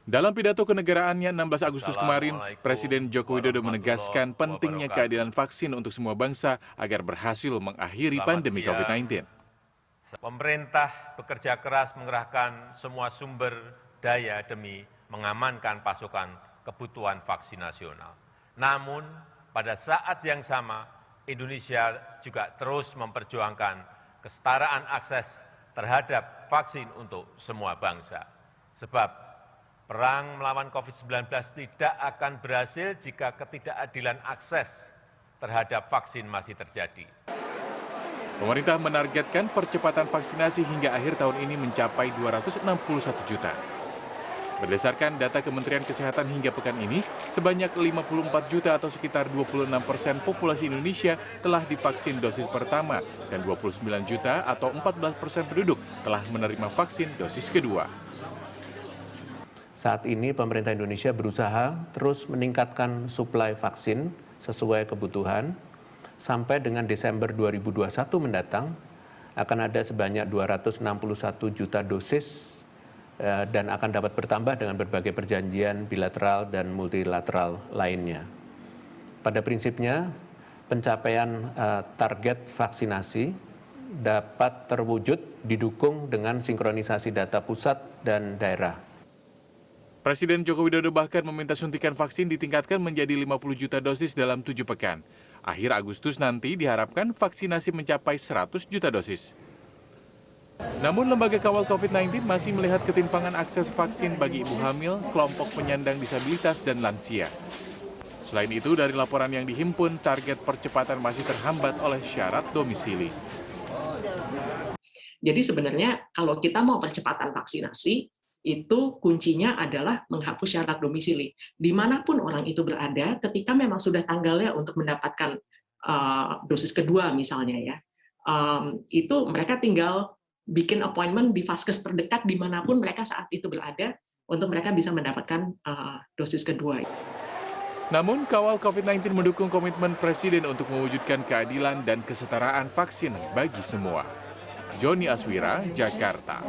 Dalam pidato kenegaraannya 16 Agustus kemarin, Presiden Joko Widodo menegaskan pentingnya keadilan vaksin untuk semua bangsa agar berhasil mengakhiri pandemi COVID-19. Pemerintah bekerja keras mengerahkan semua sumber daya demi mengamankan pasokan kebutuhan vaksin nasional. Namun, pada saat yang sama, Indonesia juga terus memperjuangkan kesetaraan akses terhadap vaksin untuk semua bangsa. Sebab perang melawan COVID-19 tidak akan berhasil jika ketidakadilan akses terhadap vaksin masih terjadi. Pemerintah menargetkan percepatan vaksinasi hingga akhir tahun ini mencapai 261 juta. Berdasarkan data Kementerian Kesehatan hingga pekan ini, sebanyak 54 juta atau sekitar 26% populasi Indonesia telah divaksin dosis pertama dan 29 juta atau 14% penduduk telah menerima vaksin dosis kedua. Saat ini pemerintah Indonesia berusaha terus meningkatkan suplai vaksin sesuai kebutuhan. Sampai dengan Desember 2021 mendatang akan ada sebanyak 261 juta dosis dan akan dapat bertambah dengan berbagai perjanjian bilateral dan multilateral lainnya. Pada prinsipnya, pencapaian target vaksinasi dapat terwujud didukung dengan sinkronisasi data pusat dan daerah. Presiden Joko Widodo bahkan meminta suntikan vaksin ditingkatkan menjadi 50 juta dosis dalam 7 pekan. Akhir Agustus nanti diharapkan vaksinasi mencapai 100 juta dosis. Namun lembaga kawal COVID-19 masih melihat ketimpangan akses vaksin bagi ibu hamil, kelompok penyandang disabilitas, dan lansia. Selain itu, dari laporan yang dihimpun, target percepatan masih terhambat oleh syarat domisili. Jadi sebenarnya kalau kita mau percepatan vaksinasi, itu kuncinya adalah menghapus syarat domisili. Dimanapun orang itu berada, ketika memang sudah tanggalnya untuk mendapatkan dosis kedua misalnya ya, itu mereka tinggal bikin appointment di vaskes terdekat dimanapun mereka saat itu berada, untuk mereka bisa mendapatkan dosis kedua. Namun, kawal COVID-19 mendukung komitmen Presiden untuk mewujudkan keadilan dan kesetaraan vaksin bagi semua. Joni Aswira, Jakarta.